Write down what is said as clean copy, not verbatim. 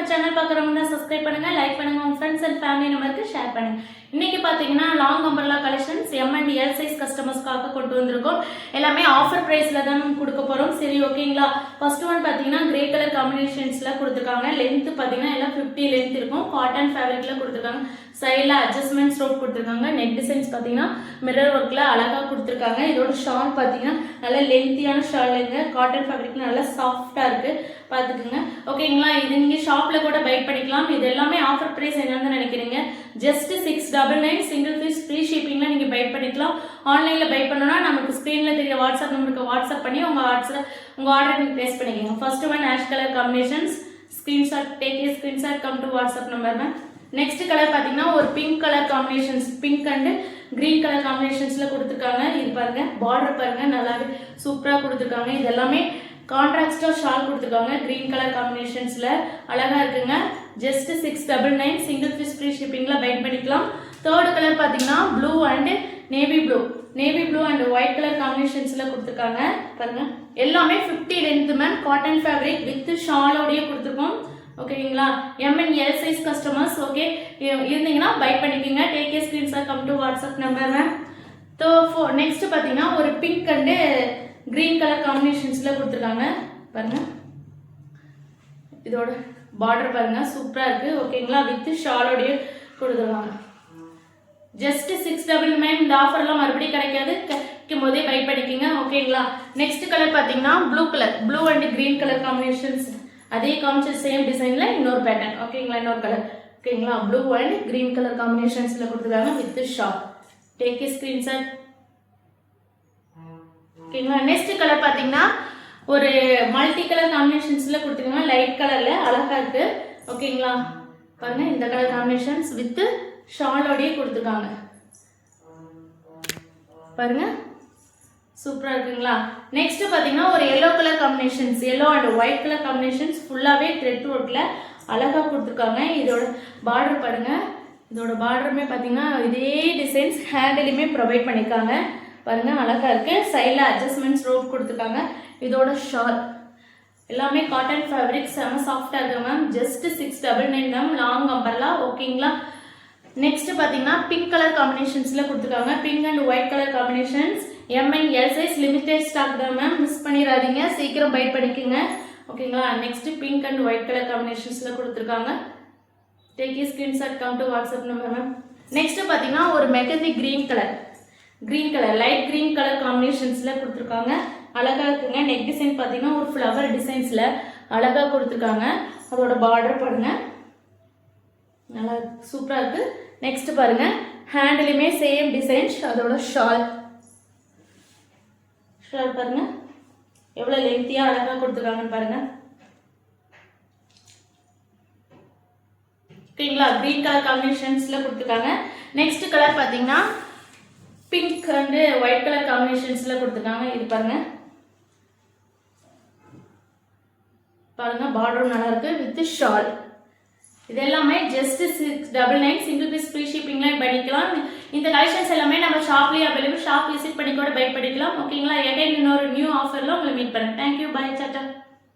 Channel பார்க்குறவங்க subscribe பண்ணுங்க, like பண்ணுங்க, உங்க ஃப்ரெண்ட்ஸ் அண்ட் ஃபேமிலி நம்பருக்கு ஷேர் பண்ணுங்க. இன்னைக்கு பாத்தீங்கன்னா long umbrella collections M and L size கஸ்டமர்ஸ்க்காக கொண்டு வந்திருக்கோம். எல்லாமே ஆஃபர் பிரைஸ்ல தான் கொடுக்க போறோம். சரி ஓகேங்களா. ஃபர்ஸ்ட் ஒன் பாத்தீங்கன்னா கிரே கலர் காம்பினேஷன்ஸ்ல கொடுத்துருக்காங்க. லென்த் பாத்தீங்கன்னா எல்லாம் 50 லென்த் இருக்கும். காட்டன் ஃபேப்ரிக்ல கொடுத்துருக்காங்க. சைட்ல அட்ஜஸ்ட்மெண்ட் ஸ்ட்ரோக் கொடுத்துருக்காங்க. நெக் டிசைன்ஸ் பாத்தீங்கன்னா மிரர் ஒர்க்ல அழகா கொடுத்துருக்காங்க. இதோட ஷால் பாத்தீங்கன்னா நல்ல லென்த்தியான ஷாலுங்க. காட்டன் ஃபேப்ரிக் நல்லா சாஃப்டா இருக்கு, பாத்துக்கோங்க. ஓகேங்களா. இது நீங்க ஷாப்ல கூட பை பண்ணிக்கலாம். இது எல்லாமே ஆஃபர் பிரைஸ் என்னன்னு நினைக்கிறீங்க? ஜஸ்ட் 699 சிங்கிள் பீஸ் ஃப்ரீ ஷிப்பிங்ல நீங்க பை பண்ணிக்கலாம். ஆன்லைன்ல பை பண்ணனும்னா நமக்கு ஸ்கிரீன்ல தெரிய வாட்ஸ்அப் நம்பருக்கு வாட்ஸ்அப் பண்ணி உங்க ஆர்டர் நீங்க பிளேஸ் பண்ணிக்கங்க. First one ash colour combinations. Screenshot take a screenshot come to WhatsApp number ma'am. Next colour பாத்தீங்கன்னா ஒரு pink colour combinations, pink and green colour காம்பினேஷன்ஸ்ல கொடுத்துருக்காங்க. இது பாருங்க, பார்டர் பாருங்க, நல்லாவே சூப்பரா கொடுத்துருக்காங்க. இது எல்லாமே கான்ட்ராஸ்டா ஷால் கொடுத்துருக்காங்க. கிரீன் கலர் காம்பினேஷன்ஸ்ல அழகா இருக்குங்க. ஜஸ்ட் 699 சிங்கிள் பீஸ் ஃப்ரீ ஷிப்பிங்ல பை பண்ணிக்கலாம். தேர்ட் கலர் பாத்தீங்கன்னா blue and navy blue and white colour காம்பினேஷன்ஸ்ல கொடுத்துருக்காங்க. பாருங்க, எல்லாமே 50 length ma'am. Cotton fabric with ஷாலோடய கொடுத்துருக்கோம். ஓகேங்களா. M and L size customers okay இருந்தீங்கன்னா பை பண்ணிக்கோங்க. Take a screenshot come to WhatsApp number ma'am. Next பாத்தீங்கன்னா ஒரு பிங்க் அண்ட் கிரீன் கலர் காம்பினேஷன்ஸ்ல கொடுத்துருக்காங்க. பாருங்க, இதோட பார்டர் பாருங்க, சூப்பரா இருக்கு. ஓகேங்களா. வித் ஷாலோடய கொடுத்துருக்காங்க. ஜஸ்ட் 699. இந்த ஆஃபர்லாம் மறுபடியும் கிடைக்காது, கிடைக்கும் போதே பை பண்ணிக்கோங்க. ஓகேங்களா. நெக்ஸ்ட் கலர் பாத்தீங்கன்னா blue and green colour combinations. அதே காமிச்ச சேம் டிசைன்ல இன்னொரு பேட்டர்ன். ஓகேங்களா, இன்னொரு கலர். ஓகேங்களா. ப்ளூ அண்ட் கிரீன் கலர் காம்பினேஷன்ஸ்ல கொடுத்துருக்காங்க with shawl. Take a screenshot. ஓகேங்களா. நெக்ஸ்ட் கலர் பாத்தீங்கன்னா ஒரு மல்டி கலர் காம்பினேஷன்ஸ்ல கொடுத்துருக்காங்க. லைட் கலர்ல அழகா இருக்கு. ஓகேங்களா. பாருங்க, இந்த கலர் காம்பினேஷன்ஸ் வித் ஷாலோடய கொடுத்துருக்காங்க. பாருங்க, சூப்பரா இருக்குங்களா. நெக்ஸ்ட் பாத்தீங்கன்னா ஒரு yellow colour combinations, yellow and white colour combinations ஃபுல்லாவே த்ரெட் ஒர்க்ல அழகா கொடுத்துருக்காங்க. இதோட பார்டர் பாருங்க, இதோட பார்டருமே பாத்தீங்கன்னா இதே டிசைன்ஸ் ஹேண்டிலுமே ப்ரொவைட் பண்ணிருக்காங்க. பாருங்க, அழகா இருக்கு. சைட்ல அட்ஜஸ்ட்மெண்ட்ஸ் ரோப் கொடுத்துருக்காங்க. இதோட ஷால் எல்லாமே காட்டன் ஃபேப்ரிக், செம சாஃப்டா இருக்கு ma'am. Just 699 ma'am. Long umbrella. ஓகேங்களா. நெக்ஸ்ட் பாத்தீங்கன்னா பிங்க் கலர் காம்பினேஷன்ஸ்ல கொடுத்துருக்காங்க. Pink and white colour combinations. M and L size limited stock தான் மேம். மிஸ் பண்ணிடாதீங்க, சீக்கிரம் பை பண்ணிக்கோங்க. ஓகேங்களா. Next pink and white colour காம்பினேஷன்ஸ்ல கொடுத்துருக்காங்க. Take a screenshot come to WhatsApp number ma'am. Next பாத்தீங்கன்னா ஒரு mehndi green colour light green colour காம்பினேஷன்ஸ்ல கொடுத்துருக்காங்க. அழகா இருக்குங்க. நெக் டிசைன் பாத்தீங்கன்னா ஒரு ஃப்ளவர் டிசைன்ஸ்ல அழகா கொடுத்துருக்காங்க. அதோட பார்டர் பாருங்க, நல்லா சூப்பரா இருக்கு. நெக்ஸ்ட் பாருங்க, ஹேண்டிலுமே சேம் டிசைன்ஸ். அதோட ஷால் பாருங்க, எவ்வளவு லென்த்தியா அழகா கொடுத்துருக்காங்கன்னு பாருங்க. ஓகேங்களா. கிரீன் கலர் காம்பினேஷன்ஸ்ல கொடுத்துருக்காங்க. நெக்ஸ்ட் கலர் பாத்தீங்கன்னா பிங்க் அண்ட் ஒயிட் கலர் காம்பினேஷன்ஸ்ல கொடுத்துருக்காங்க. இது பாருங்க, பார்டர் நல்லா இருக்கு வித் ஷால். இது எல்லாமே ஜஸ்ட் 699 சிங்கிள் பீஸ் ஃப்ரீ ஷிப்பிங்ல பண்ணிக்கலாம். இந்த கலெக்ஷன்ஸ் எல்லாமே நம்ம ஷாப்லயே அவைலபிள். ஷாப் விசிட் பண்ணி கூட பை பண்ணிக்கலாம். ஓகேங்களா. எகைன் இன்னொரு நியூ ஆஃபர்ல உங்களை மீட் பண்ணேன். Thank you, bye, Tata.